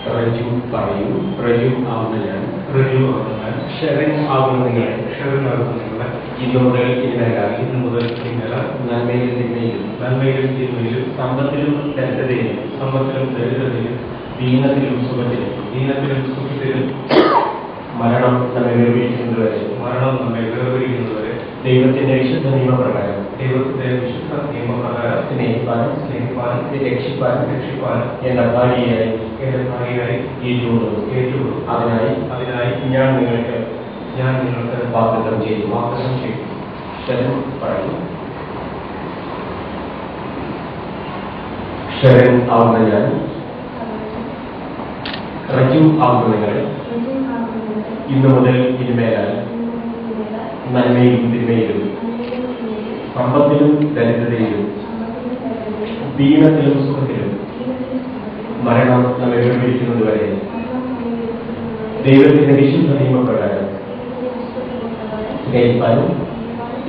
റജു പറയൂ. റജു ആവുന്ന ഞാൻ. റജു ആവുന്ന ഞാൻ. ഷെറിൻ ആവുന്ന നിങ്ങളെ. ഷെറിൻ ആവുന്ന നിങ്ങളെ. ഇന്നു മുതൽ ഇന്നേക്കാൾ. ഇന്നു മുതൽ ഇന്നേക്കാൾ. നന്മയിലും തിന്മയിലും. നന്മയിലും തിന്മയിലും. സമ്പത്തിലും ദരിദ്രതയിലും. സമ്പത്തിലും ദരിദ്രതയിലും. ദീനത്തിലും സുഖത്തിലും. ദീനത്തിലും സുഖത്തിലും. മരണം നമ്മെ വേർപിരിക്കുന്നതുവരെ. മരണം നമ്മെ വേർപിരിക്കുന്നതുവരെ. ദൈവത്തിന്റെ വിശുദ്ധ നിയമപ്രകാരം. ദൈവത്തിന്റെ വിശുദ്ധ നിയമപ്രകാരം. സ്നേഹിപ്പാനും രക്ഷിപ്പാനും എന്റെ ഭാര്യയായി ഏറ്റുകൊള്ളുന്നു. അതിനായി ഞാൻ നിങ്ങൾക്ക് വാഗ്ദത്തം ചെയ്തു. ഷെറിൻ പറയും. ഷെറിൻ ആവുന്ന ഞാൻ. റജു ആവുന്ന നിങ്ങൾ. ഇന്നു മുതൽ ഇനിമേലാൽ നന്മയിലും തിന്മയിലും സമ്പത്തിലും ദരിദ്രതയിലും ദീനത്തിലും സുഖത്തിലും മരണം നമ്മെ വേർപിരിക്കുന്നതുവരെ ദൈവത്തിന്റെ വിശുദ്ധ നിയമപ്രകാരം സ്നേഹിപ്പാനും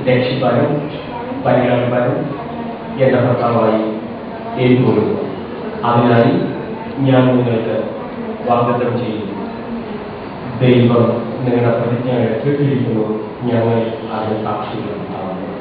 രക്ഷിപ്പാനും പരിഗണിപ്പാനും എന്റെ ഭർത്താവായി ഏറ്റുകൊള്ളുന്നു. അതിനായി ഞാൻ നിങ്ങൾക്ക് വാഗ്ദത്തം ചെയ്യുന്നു. ദൈവം നിങ്ങളുടെ പ്രതിജ്ഞകളെ കേട്ടിരിക്കുന്നു. ഞങ്ങൾ അതിന് സാക്ഷികളാകുന്നു.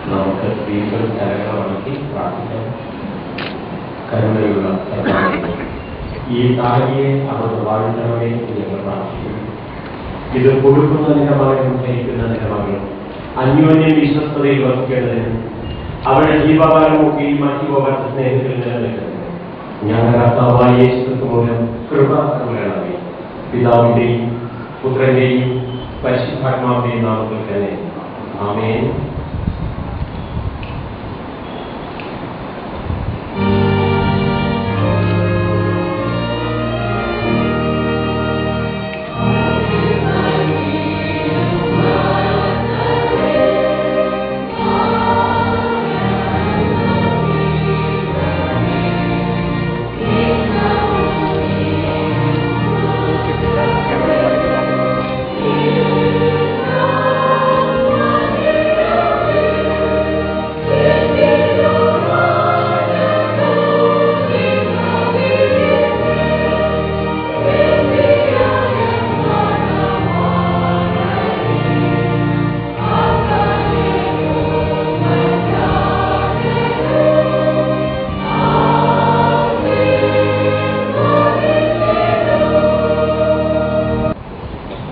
നമുക്ക് വീണ്ടും കരങ്ങളടക്കി പ്രാർത്ഥിക്കാം. കരുണയുള്ള ഈ താലിയെ അവർ വാഴ്ത്തണമേ ഞങ്ങൾ പ്രാർത്ഥിക്കുന്നു. ഇത് കൊടുക്കുന്നതിന്റെ മകനും ധരിക്കുന്നതിന്റെ മകനും അന്യോന്യം വിശ്വസ്തതയിൽ വസിക്കേണ്ടതിന് അവരുടെ ജീവകാലമൊക്കെ മറ്റുപോകാത്ത സ്നേഹത്തിൽ നിലനിൽക്കുന്നത് ഞങ്ങളുടെ കർത്താവായ യേശുക്രിസ്തു മൂലം കൃപ നൽകണമേ. പിതാവിന്റെയും പുത്രന്റെയും പരിശുദ്ധാത്മാവിന്റെയും നാമത്തിൽ തന്നെ ആമേൻ. Amen.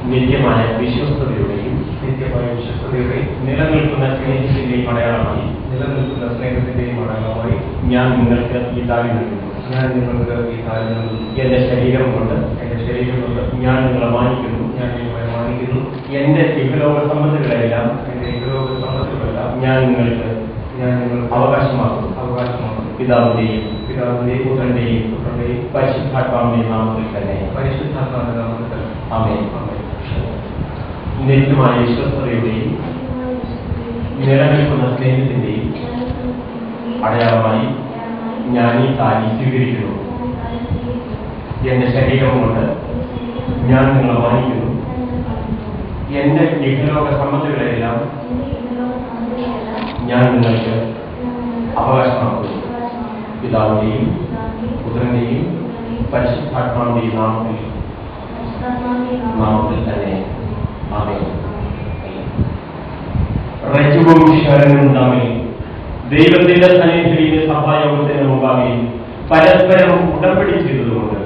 നിത്യമായ വിശ്വസ്തതയുടെയും നിലനിൽക്കുന്ന സ്നേഹത്തിന്റെയും അടയാളമായി ഞാൻ നിങ്ങൾക്ക് ഈ താലി നൽകുന്നു. എന്റെ ശരീരം കൊണ്ട് ഞാൻ നിങ്ങളെ മാനിക്കുന്നു. എന്റെ ഇഹലോക സമ്പത്തുകളെല്ലാം ഞാൻ നിങ്ങൾക്ക് അവകാശമാക്കുന്നു. പിതാവിന്റെയും പുത്രന്റെയും പരിശുദ്ധാത്മാവിന്റെയും നാമത്തിൽ തന്നെ. ആമേൻ. നിത്യമായ വിശ്വസ്തതയുടെയും നിലനിൽക്കുന്ന സ്നേഹത്തിന്റെയും അടയാളമായി ഞാൻ ഈ താലി സ്വീകരിക്കുന്നു. എന്റെ ശരീരം കൊണ്ട് ഞാൻ നിങ്ങളെ മാനിക്കുന്നു. എന്റെ ഇഹലോക സമ്പത്തുകളെല്ലാം ഞാൻ നിങ്ങൾക്ക് അവകാശമാക്കുന്നു. പിതാവിന്റെയും പുത്രന്റെയും പരിശുദ്ധാത്മാവിന്റെയും നാമത്തിൽ തന്നെ. ആമേൻ. റജുവും ശരണനും തമ്മിൽ ദൈവത്തിന്റെ സന്നിധിയിലെ സഭായോഗത്തിന് മുമ്പാകെ പരസ്പരം ഉടമ്പടി ചെയ്തതുകൊണ്ട്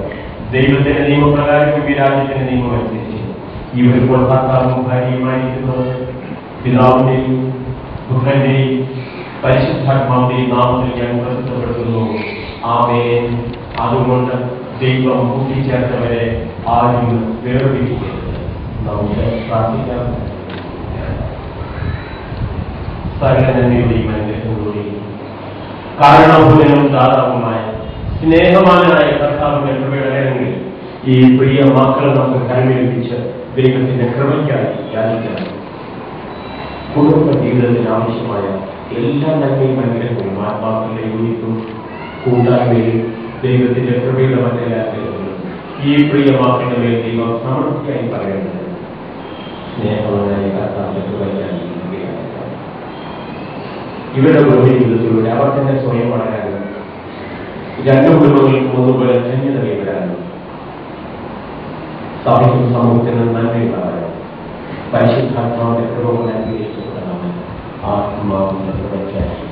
ദൈവത്തിന്റെ നിയമപ്രകാരം വിരാജ്യത്തിന്റെ നിയമം അനുസരിച്ച് ഇവരിപ്പോൾ ഭർത്താവും ഭാര്യയുമായിരിക്കുന്നത് പിതാവിന്റെയും പുത്രന്റെയും പരിശുദ്ധാത്മാവിന്റെയും നാമത്തിൽ ഞാൻ പ്രസിദ്ധപ്പെടുത്തുന്നു. ആമേൻ. അതുകൊണ്ട് ദൈവം കൂട്ടിച്ചേർത്തവരെ ആരും വേർപിരിക്കരുത്. നമുക്ക് പ്രാർത്ഥിക്കാം. സകലനന്മയുടെയും അനുഗ്രഹങ്ങളുടെയും കാരണഭൂതനും ദാതാവുമായ സ്നേഹവാനായ കർത്താവിന്റെ കൃപയുടെ ഈ പ്രിയ മക്കളെ നമുക്ക് കരമേൽപ്പിച്ച് ദൈവത്തിന്റെ കൃപയ്ക്കായി യാചിക്കണം. കുടുംബ ജീവിതത്തിന് ആവശ്യമായ എല്ലാ നന്മയും അനുഗ്രഹവും ആത്മാക്കളുടെ യൂണിറ്റും കൂട്ടായ്മയും ദൈവത്തിന്റെ കൃപയുടെ മറ്റെല്ലാത്തിലും ഈ പ്രിയ മക്കളുടെ മേൽ ദൈവം സമൃദ്ധിയായി പറയേണ്ടത് സ്നേഹവാനായ കർത്താവിന്റെ കൃപയ്ക്കായി. ഇവരുടെ കുടുംബ ജീവിതത്തിലൂടെ അവർ തന്നെ സ്വയം വളരാനും രണ്ട് കുടുംബങ്ങൾക്കും ഒന്നുപോലെ ധന്യത കൈവരാനും സഭയ്ക്കും സമൂഹത്തിനും നന്മയുണ്ടാകാനും പരിശുദ്ധാത്മാവിന്റെ കൃപ കൊണ്ട് അനുഗ്രഹിക്കപ്പെടണം. ആത്മാവിന്റെ കൃപയ്ക്കായി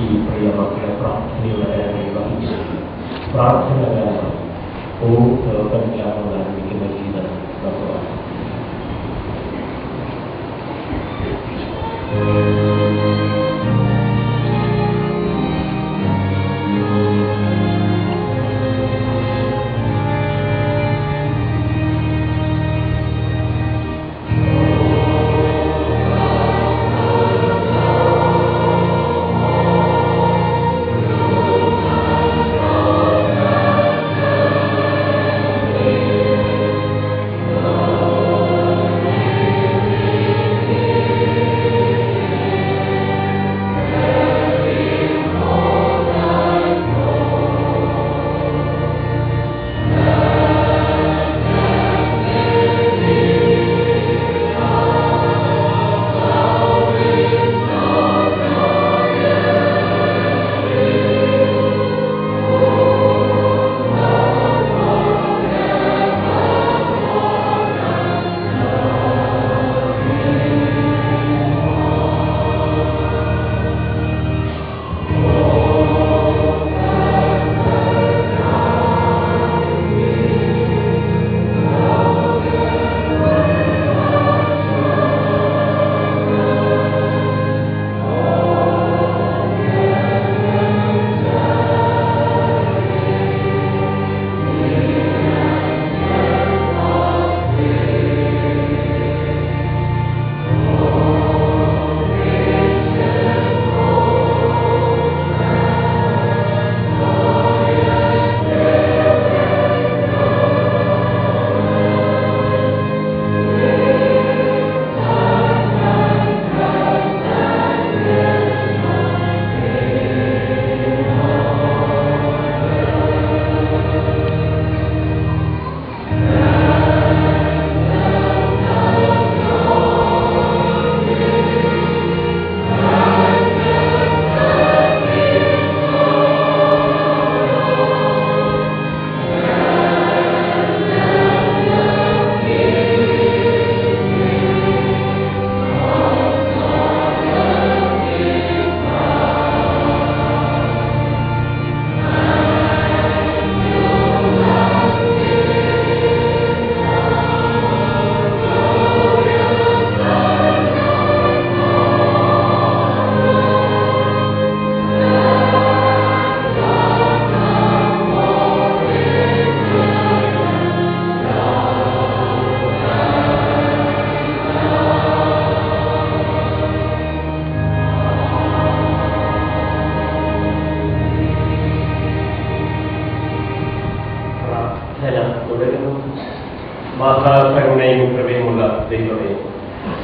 ഈ പ്രിയ മക്കളെ പ്രാർത്ഥനയുടെ വഹിച്ച് പ്രാർത്ഥന ആരംഭിക്കുന്ന ഗീതം ഭഗവാൻ. മാതാകരുണയും കൃപയുമുള്ള ദൈവമേ,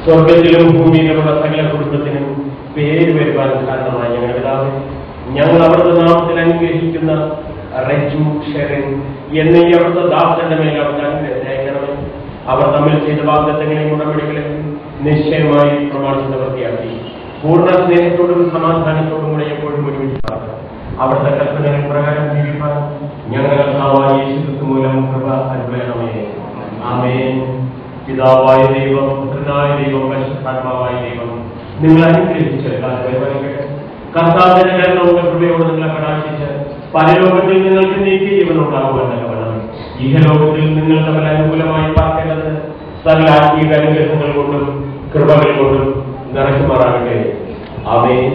സ്വർഗത്തിലും ഭൂമിയിലുമുള്ള സകല കുടുംബത്തിനും പേര് വരുവാൻ കാരണമായ ഞങ്ങളുടെ പിതാവേ, ഞങ്ങൾ അവിടുത്തെ നാമത്തിൽ അനുഗ്രഹിക്കുന്ന റജു ഷെറിൻ എന്നീ അവിടുത്തെ ദാസന്റെ മേൽ അവിടുത്തെ അനുഗ്രഹിക്കണമേ. അവർ തമ്മിൽ ചെയ്ത വാഗ്ദത്തങ്ങളെയും ഉടമ്പടികളെയും നിശ്ചയമായി പ്രമാണിച്ച് വൃത്തിയാക്കി പൂർണ്ണ സ്നേഹത്തോടും സമാധാനത്തോടും കൂടെ എപ്പോഴും ഒരുമിച്ച് അവിടുത്തെ കൽപ്പനകൾ പ്രകാരം ജീവിക്കാൻ ഞങ്ങൾ കർത്താവായ യേശുക്രിസ്തു മൂലം കൃപ അനുഗ്രഹമേ. ആമേൻ. പിതാവായ ദൈവം, പുത്രനായ ദൈവം, പരിശുദ്ധാത്മാവായ ദൈവം നിങ്ങൾ അനുഗ്രഹിച്ച് പരിപാലിക്കട്ടെ. കർത്താവിന്റെ കരുണയുടെ കൃപയോട് നിങ്ങളെ കടാക്ഷിച്ച് പരലോകത്തിൽ നിങ്ങൾക്ക് നീതിജീവനുണ്ടാകുവാൻ വേണം. ഇഹലോകത്തിൽ നിങ്ങൾ തമ്മിൽ അനുകൂലമായി പാർക്കേണ്ടത് സകല ആത്മീയ അനുഗ്രഹങ്ങൾ കൊണ്ടും കൃപകൾ കൊണ്ടും നിറയ്ക്കുമാറാകട്ടെ. ആമേൻ.